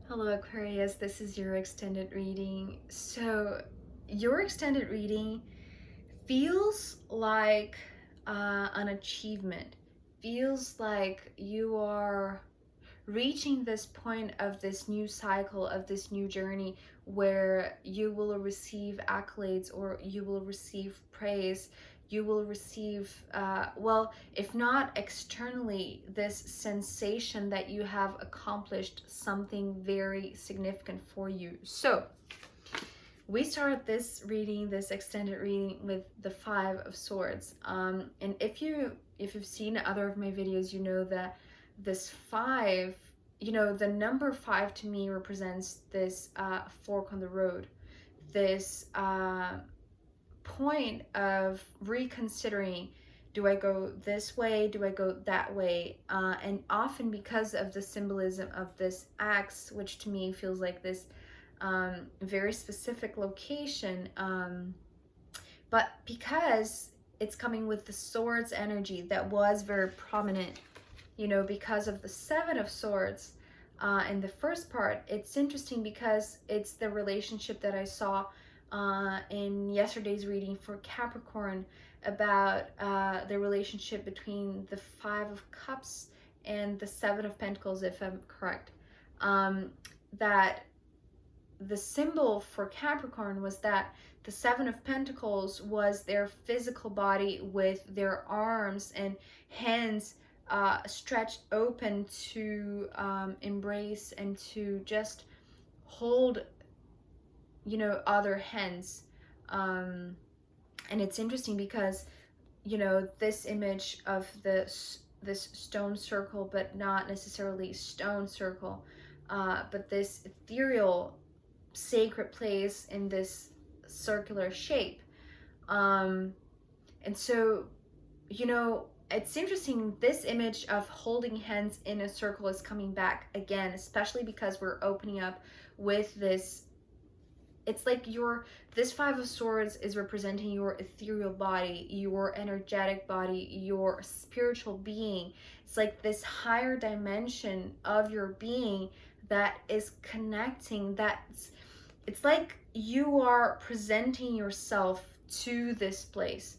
Hello Aquarius, this is your extended reading. So your extended reading feels like an achievement, feels like you are reaching this point of this new cycle, of this new journey where you will receive accolades or you will receive praise. You will receive, well, if not externally, this sensation that you have accomplished something very significant for you. So we start this reading, this extended reading, with the Five of Swords. And if you've seen other of my videos, you know that this five, the number five to me represents this fork on the road, this point of reconsidering, do I go this way, do I go that way? And often because of the symbolism of this axe, which to me feels like this very specific location, but because it's coming with the swords energy that was very prominent, because of the Seven of Swords in the first part. It's interesting because it's the relationship that I saw in yesterday's reading for Capricorn about the relationship between the Five of Cups and the Seven of Pentacles, if I'm correct. That the symbol for Capricorn was that the Seven of Pentacles was their physical body with their arms and hands stretched open to embrace and to just hold, other hands. And it's interesting because, this image of this stone circle, but not necessarily stone circle, but this ethereal sacred place in this circular shape. And so, it's interesting, this image of holding hands in a circle is coming back again, especially because we're opening up with this. It's like this Five of Swords is representing your ethereal body, your energetic body, your spiritual being. It's like this higher dimension of your being that is connecting, it's like you are presenting yourself to this place.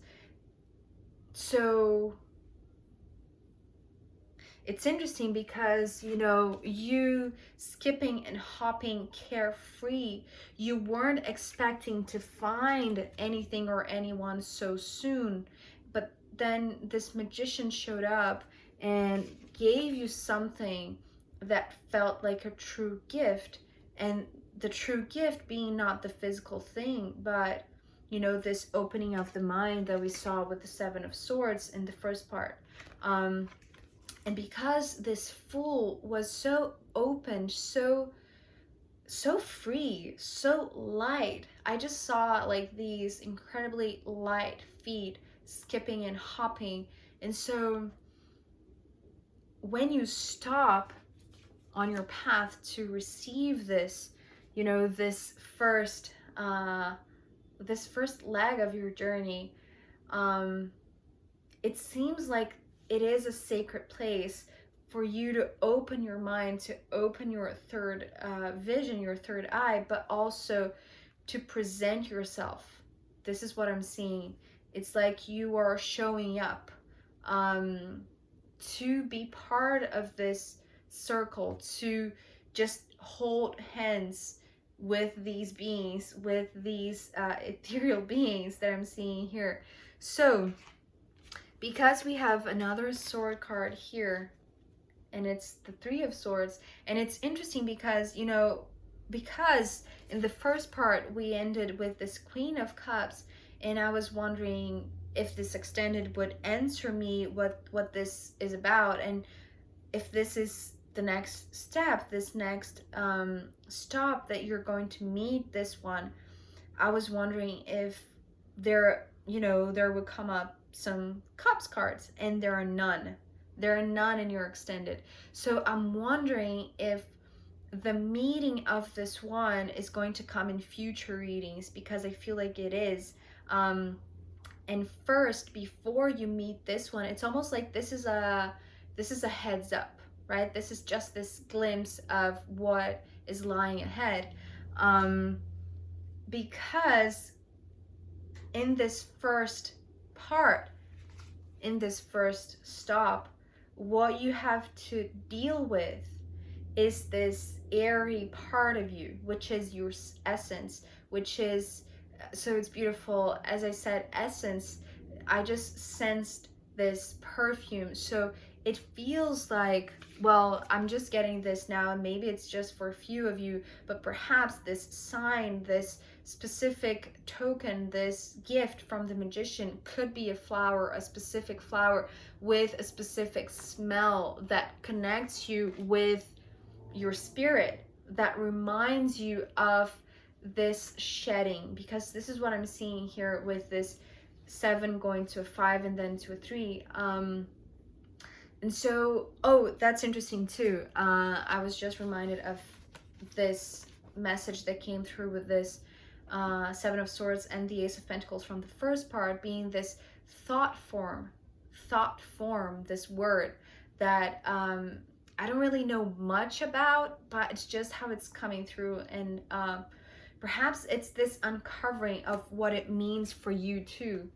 So it's interesting because, you skipping and hopping carefree, you weren't expecting to find anything or anyone so soon, but then this magician showed up and gave you something that felt like a true gift, and the true gift being not the physical thing, but this opening of the mind that we saw with the Seven of Swords in the first part. And because this Fool was so open, so free, so light, I just saw like these incredibly light feet skipping and hopping. And so when you stop on your path to receive this, this first leg of your journey, it seems like it is a sacred place for you to open your mind, to open your third vision, your third eye, but also to present yourself. This is what I'm seeing. It's like you are showing up to be part of this circle, to just hold hands with these beings, with these ethereal beings that I'm seeing here. So because we have another sword card here, and it's the Three of Swords, and it's interesting because, because in the first part we ended with this Queen of Cups, and I was wondering if this extended would answer me what this is about, and if this is the next step, this next stop that you're going to meet this one. I was wondering if there would come up some Cups cards, and there are none. There are none in your extended. So I'm wondering if the meeting of this one is going to come in future readings, because I feel like it is. And first, before you meet this one, it's almost like this is a heads up. right? This is just this glimpse of what is lying ahead. Because in this first part, in this first stop, what you have to deal with is this airy part of you, which is your essence, which is, so it's beautiful. As I said, essence, I just sensed this perfume. So it feels like, well, I'm just getting this now, and maybe it's just for a few of you, but perhaps this sign, this specific token, this gift from the magician could be a flower, a specific flower with a specific smell that connects you with your spirit, that reminds you of this shedding, because this is what I'm seeing here with this 7 going to a 5 and then to a 3. And so, oh, that's interesting too. I was just reminded of this message that came through with this 7 of Swords and the Ace of Pentacles from the first part, being this thought form, this word that I don't really know much about, but it's just how it's coming through. And perhaps it's this uncovering of what it means for you too.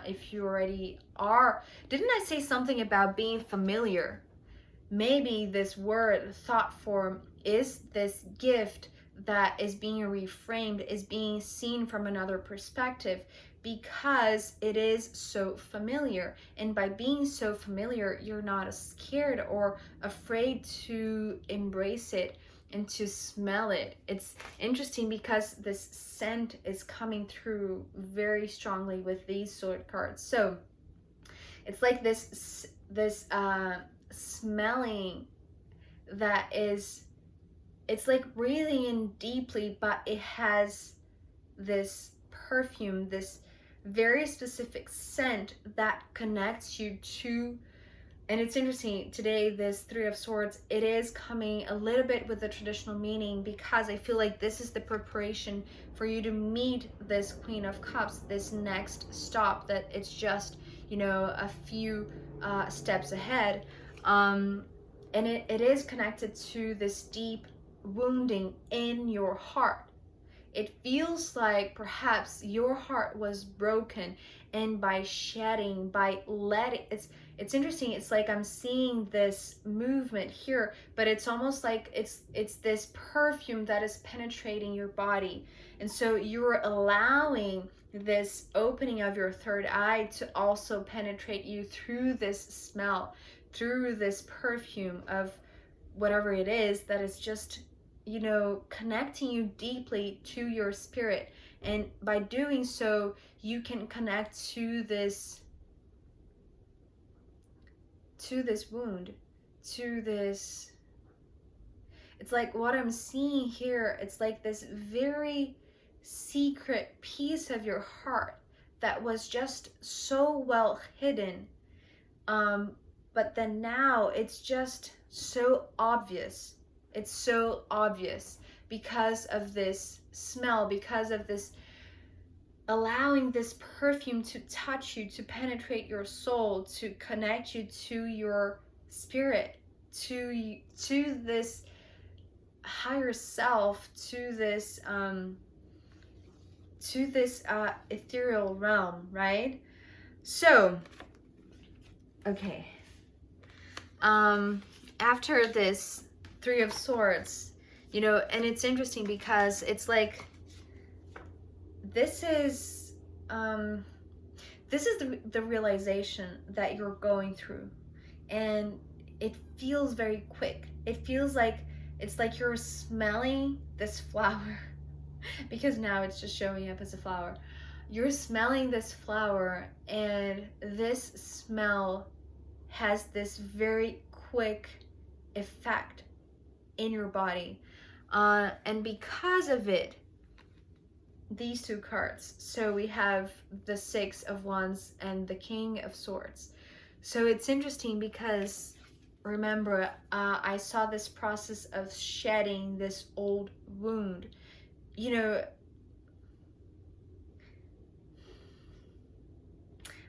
If you already are, didn't I say something about being familiar? Maybe this word, thought form, is this gift that is being reframed, is being seen from another perspective, because it is so familiar. And by being so familiar, you're not scared or afraid to embrace it and to smell it. It's interesting because this scent is coming through very strongly with these sword cards. So it's like this smelling that is, it's like breathing in deeply, but it has this perfume, this very specific scent that connects you to. And it's interesting today, this 3 of Swords, it is coming a little bit with the traditional meaning, because I feel like this is the preparation for you to meet this Queen of Cups, this next stop, that it's just, you know, a few steps ahead. And it is connected to this deep wounding in your heart. It feels like perhaps your heart was broken, and by shedding, by letting, it's interesting. It's like I'm seeing this movement here, but it's almost like it's this perfume that is penetrating your body. And so you're allowing this opening of your third eye to also penetrate you through this smell, through this perfume of whatever it is that is just, you know, connecting you deeply to your spirit. And by doing so, you can connect to this wound, to this, it's like what I'm seeing here, it's like this very secret piece of your heart that was just so well hidden, but then now it's just so obvious. It's so obvious because of this smell, because of this allowing this perfume to touch you, to penetrate your soul, to connect you to your spirit, to this higher self, to this ethereal realm, right? So, okay. After this 3 of Swords, you know, and it's interesting because it's like this is the realization that you're going through, and it feels very quick. It feels like it's like you're smelling this flower because now it's just showing up as a flower. You're smelling this flower, and this smell has this very quick effect in your body, and because of it, these 2 cards, so we have the 6 of Wands and the King of Swords. So it's interesting because remember, I saw this process of shedding this old wound. You know,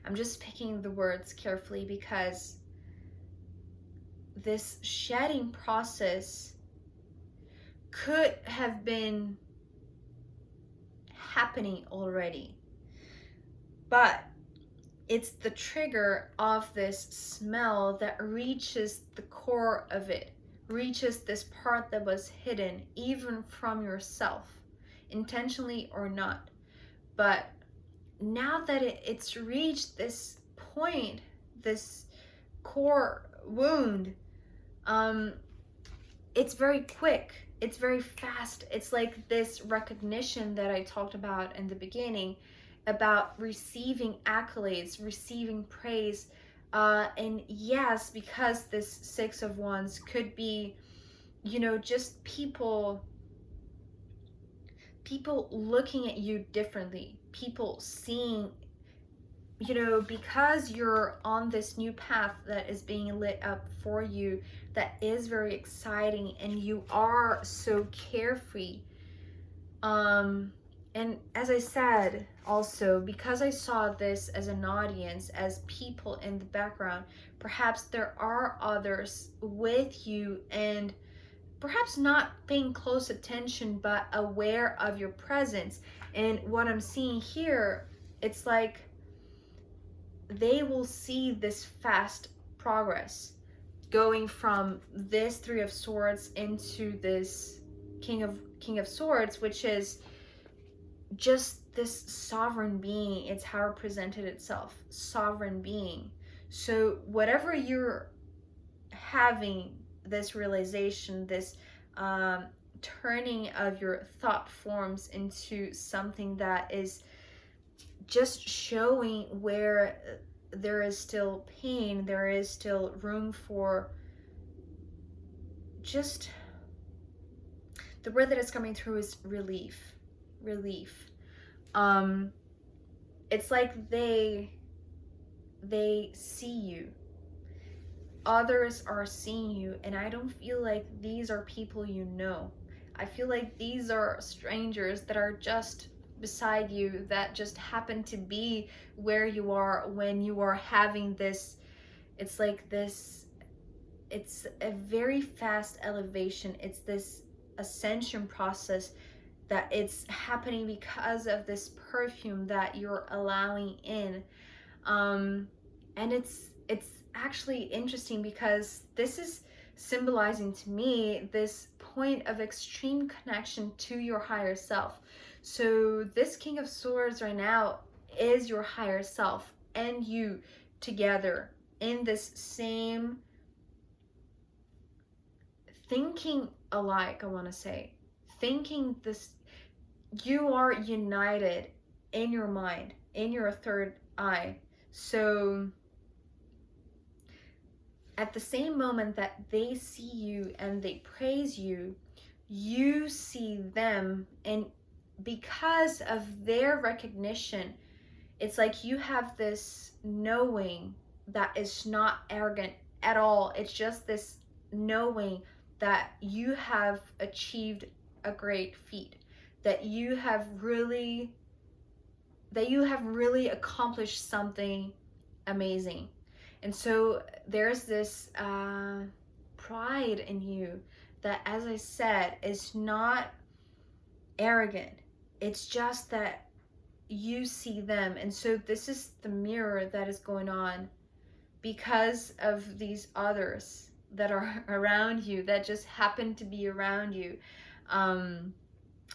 I'm just picking the words carefully because this shedding process could have been happening already, but it's the trigger of this smell that reaches the core of it, reaches this part that was hidden even from yourself, intentionally or not. But now that it's reached this point, this core wound, it's very quick, it's very fast. It's like this recognition that I talked about in the beginning, about receiving accolades, receiving praise. And yes, because this Six of Wands could be, just people looking at you differently, people seeing, because you're on this new path that is being lit up for you, that is very exciting, and you are so carefree. And as I said, also, because I saw this as an audience, as people in the background, perhaps there are others with you, and perhaps not paying close attention, but aware of your presence. And what I'm seeing here, it's like they will see this fast progress, going from this Three of Swords into this King of Swords, which is just this sovereign being. It's how it presented itself, sovereign being. So whatever you're having, this realization, this turning of your thought forms into something that is just showing where there is still pain, there is still room for, just the word that is coming through is relief. It's like they see you, others are seeing you, and I don't feel like these are people I feel like these are strangers that are just beside you, that just happen to be where you are when you are having this. It's like this, it's a very fast elevation, it's this ascension process that it's happening because of this perfume that you're allowing in. And it's actually interesting because this is symbolizing to me this point of extreme connection to your higher self. So this King of Swords right now is your higher self and you together in this same thinking alike, I want to say. Thinking this, you are united in your mind, in your third eye. So at the same moment that they see you and they praise you, you see them, and because of their recognition, it's like you have this knowing that is not arrogant at all. It's just this knowing that you have achieved a great feat, that you have really accomplished something amazing. And so there's this pride in you that, as I said, is not arrogant. It's just that you see them. And so this is the mirror that is going on because of these others that are around you, that just happen to be around you.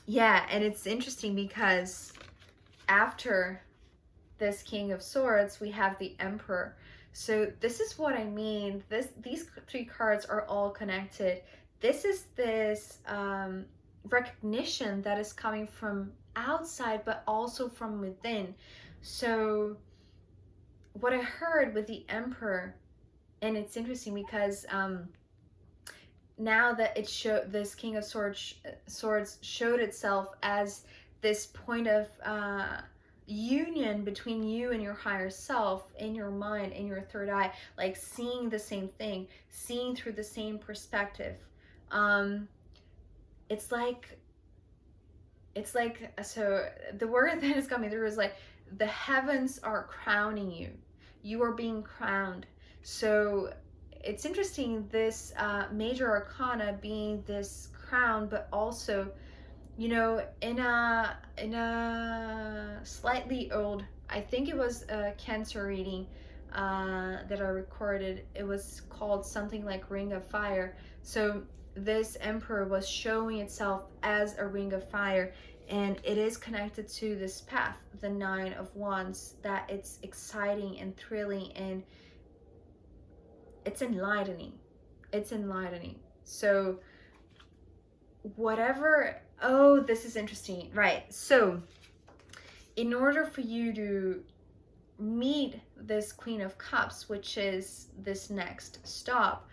Yeah, and it's interesting because after this King of Swords, we have the Emperor. So this is what I mean. These three cards are all connected. This is this recognition that is coming from outside, but also from within. So what I heard with the Emperor, and it's interesting because now that it showed, this King of Swords showed itself as this point of union between you and your higher self, in your mind, in your third eye, like seeing the same thing, seeing through the same perspective. It's like, so the word that is coming through is like the heavens are crowning you. You are being crowned. So it's interesting, this major arcana being this crown, but also, you know, in a slightly old, I think it was a Cancer reading that I recorded. It was called something like Ring of Fire. So this emperor was showing itself as a ring of fire, and it is connected to this path, the Nine of Wands, that it's exciting and thrilling, and it's enlightening. It's enlightening. So whatever, oh, this is interesting, right? So in order for you to meet this Queen of Cups, which is this next stop,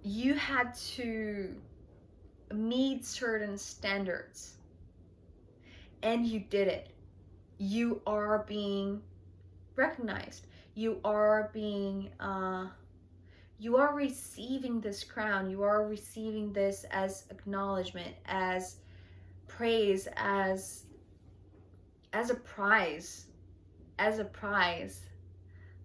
you had to meet certain standards, and you did it. You are being recognized. You are being you are receiving this crown. You are receiving this as acknowledgement, as praise, as a prize. As a prize.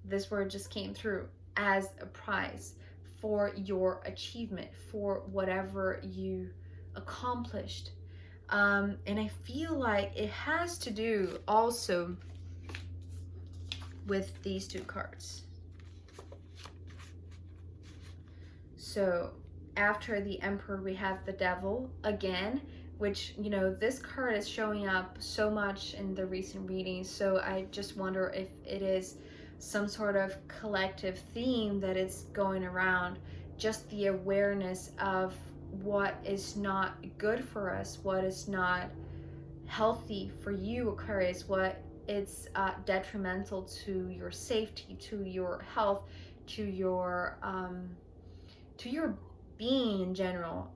This word just came through. As a prize for your achievement, for whatever you accomplished. And I feel like it has to do also with these two cards. So after the Emperor, we have the Devil again, which, you know, this card is showing up so much in the recent readings. So I just wonder if it is some sort of collective theme that is going around, just the awareness of what is not good for us, what is not healthy for you, Aquarius, what it's detrimental to your safety, to your health, to your being in general,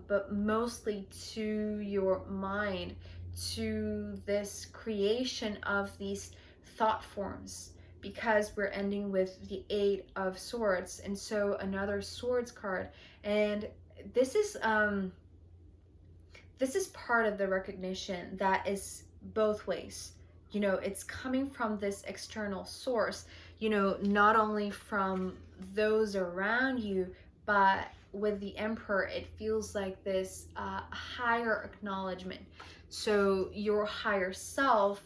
but mostly to your mind, to this creation of these thought forms, because we're ending with the Eight of Swords, and so another Swords card. And this is part of the recognition that is both ways. You know, it's coming from this external source, you know, not only from those around you, but with the Emperor, it feels like this higher acknowledgement. So your higher self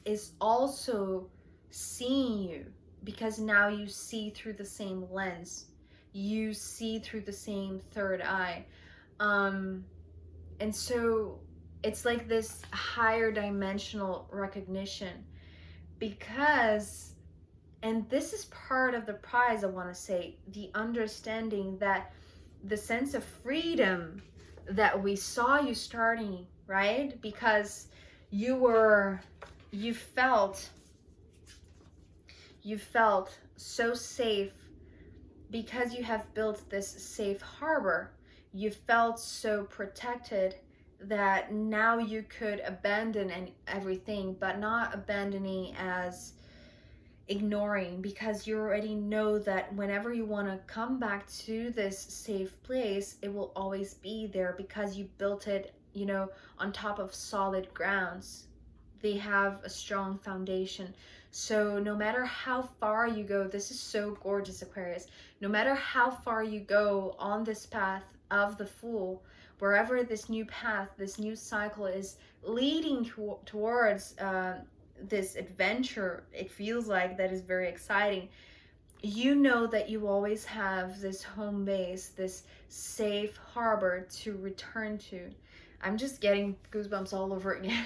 is also seeing you, because now you see through the same lens. You see through the same third eye. And so it's like this higher dimensional recognition, because, and this is part of the prize, I want to say, the understanding that the sense of freedom that we saw you starting, right? Because you felt so safe, because you have built this safe harbor. You felt so protected that now you could abandon everything, but not abandoning as ignoring, because you already know that whenever you want to come back to this safe place, it will always be there, because you built it, you know, on top of solid grounds. They have a strong foundation. So no matter how far you go, this is so gorgeous, Aquarius. No matter how far you go on this path of the Fool, wherever this new path, this new cycle is leading towards this adventure, it feels like, that is very exciting. You know that you always have this home base, this safe harbor to return to. I'm just getting goosebumps all over again.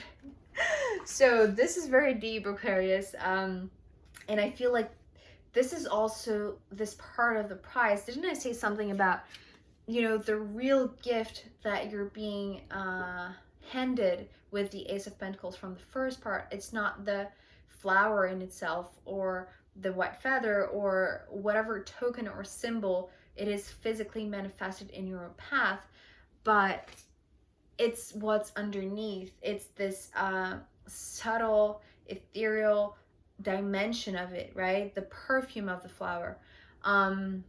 So this is very deep, Aquarius, and I feel like this is also this part of the prize. Didn't I say something about, you know, the real gift that you're being handed with the Ace of Pentacles from the first part? It's not the flower in itself, or the white feather, or whatever token or symbol it is physically manifested in your path, but it's what's underneath. It's this subtle, ethereal dimension of it, right? The perfume of the flower. And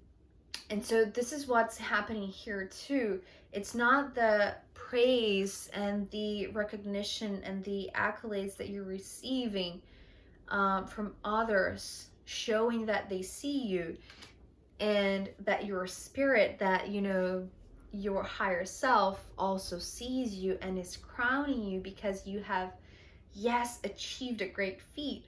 so this is what's happening here too. It's not the praise and the recognition and the accolades that you're receiving from others showing that they see you, and that your spirit, that, you know, your higher self also sees you and is crowning you because you have, yes, achieved a great feat.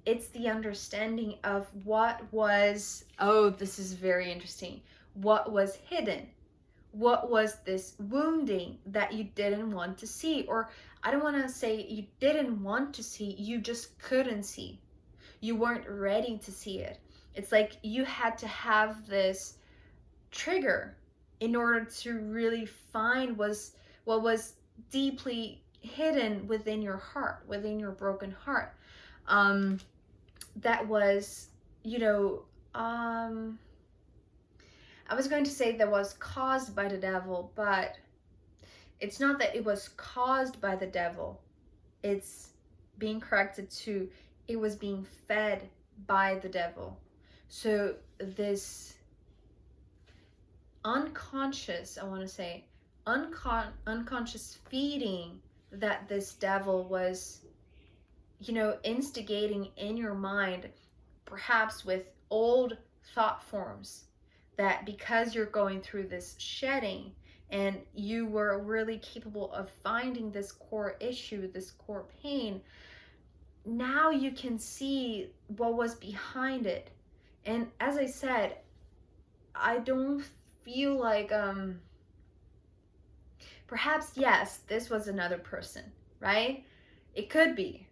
It's the understanding of what was, oh, this is very interesting, what was hidden. What was this wounding that you didn't want to see? Or I don't want to say you didn't want to see, you just couldn't see. You weren't ready to see it. It's like you had to have this trigger in order to really find what was deeply hidden within your heart, within your broken heart. That was, you know, I was going to say that was caused by the devil, but it's not that it was caused by the devil. It's being corrected to, it was being fed by the devil. So this unconscious, I want to say, unconscious feeding that this devil was, you know, instigating in your mind, perhaps with old thought forms, that because you're going through this shedding and you were really capable of finding this core issue, this core pain, now you can see what was behind it. And as I said, I don't feel like, perhaps, yes, this was another person, right? It could be,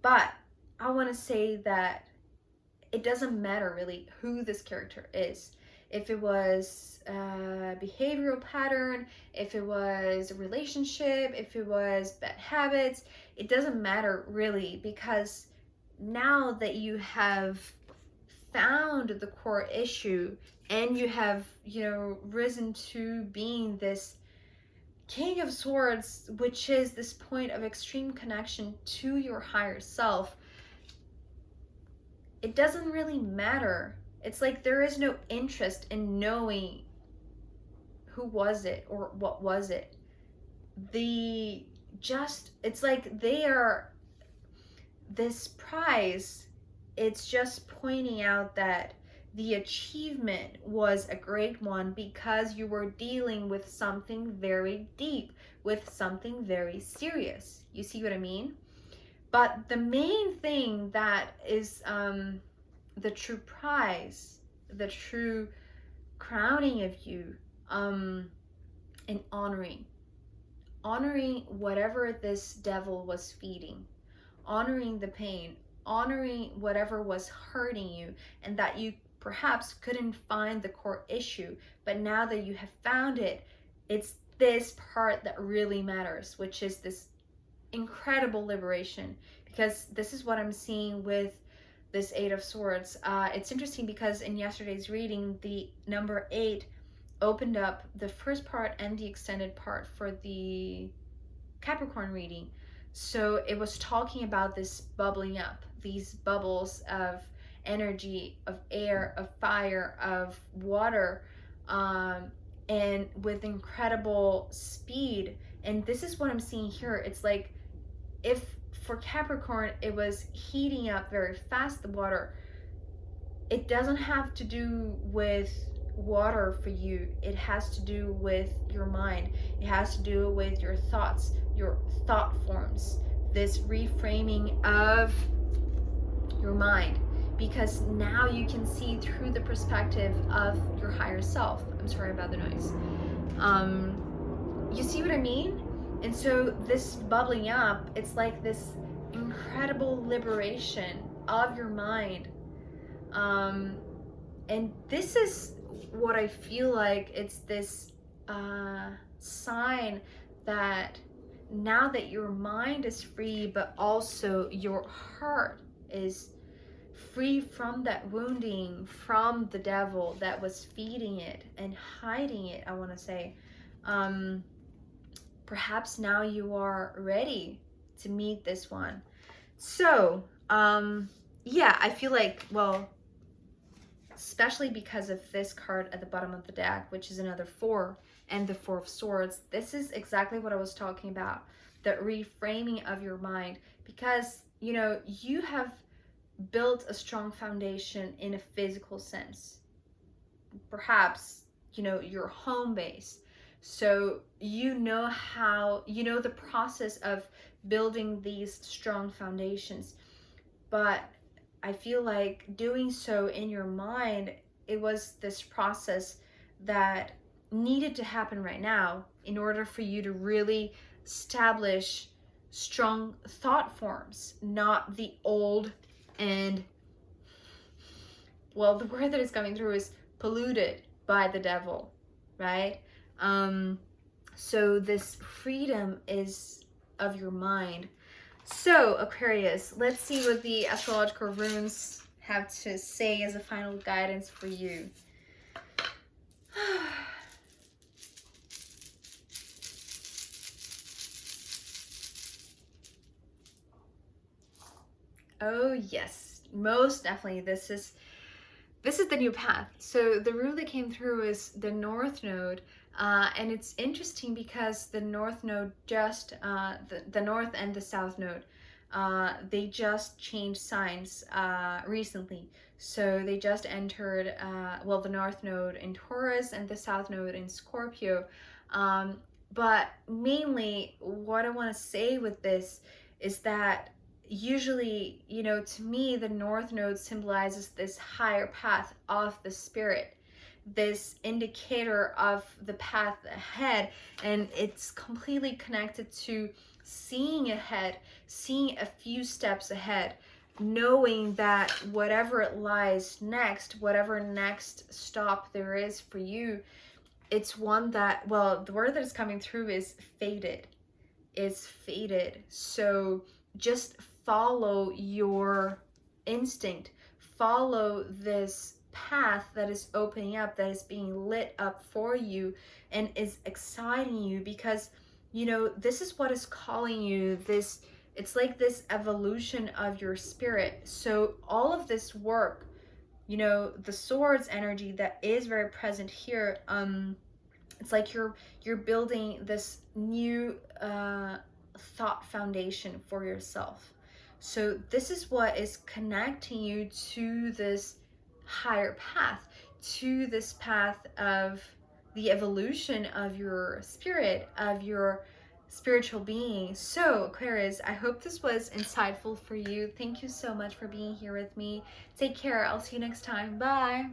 but I want to say that it doesn't matter really who this character is. If it was a behavioral pattern, if it was a relationship, if it was bad habits, it doesn't matter really, because now that you have found the core issue and you have, you know, risen to being this King of Swords, which is this point of extreme connection to your higher self, it doesn't really matter. It's like there is no interest in knowing who was it or what was it. It's like they are, this prize, it's just pointing out that the achievement was a great one because you were dealing with something very deep, with something very serious. You see what I mean? But the main thing that is the true prize, the true crowning of you, and honoring whatever this devil was feeding, honoring the pain, honoring whatever was hurting you, and that you perhaps couldn't find the core issue, but now that you have found it, it's this part that really matters, which is this incredible liberation. Because this is what I'm seeing with this Eight of Swords. It's interesting because in yesterday's reading, the number 8 opened up the first part and the extended part for the Capricorn reading. So it was talking about this bubbling up, these bubbles of energy, of air, of fire, of water, and with incredible speed. And this is what I'm seeing here. It's like, if for Capricorn it was heating up very fast, the water, it doesn't have to do with water for you. It has to do with your mind. It has to do with your thoughts, your thought forms, this reframing of your mind, because now you can see through the perspective of your higher self. I'm sorry about the noise. You see what I mean? And so this bubbling up, it's like this incredible liberation of your mind. And this is what I feel like, it's this sign that now that your mind is free, but also your heart is free from that wounding from the devil that was feeding it and hiding it, I want to say. Perhaps now you are ready to meet this one. So, yeah, I feel like, well, especially because of this card at the bottom of the deck, which is another 4, and the 4 of Swords, this is exactly what I was talking about, the reframing of your mind. Because, you know, you have built a strong foundation in a physical sense. Perhaps, you know, your home base. So you know how, you know, the process of building these strong foundations. But I feel like doing so in your mind, it was this process that needed to happen right now in order for you to really establish strong thought forms, not the old and, well, the word that is coming through is polluted by the devil, right? So this freedom is of your mind. So, Aquarius, let's see what the astrological runes have to say as a final guidance for you. Oh yes, most definitely. This is the new path. So the rune that came through is the North Node, and it's interesting because the North Node just the North and the South Node, they just changed signs recently. So they just entered, well, the North Node in Taurus and the South Node in Scorpio. But mainly, what I want to say with this is that usually, you know, to me, the North Node symbolizes this higher path of the spirit, this indicator of the path ahead, and it's completely connected to seeing ahead, seeing a few steps ahead, knowing that whatever lies next, whatever next stop there is for you, it's one that, well, the word that is coming through is fated. It's fated. So just follow your instinct, follow this path that is opening up, that is being lit up for you and is exciting you, because you know this is what is calling you. This, it's like this evolution of your spirit. So all of this work, you know, the swords energy that is very present here, it's like you're building this new thought foundation for yourself. So this is what is connecting you to this higher path, to this path of the evolution of your spirit, of your spiritual being. So Aquarius, I hope this was insightful for you. Thank you so much for being here with me. Take care. I'll see you next time. Bye.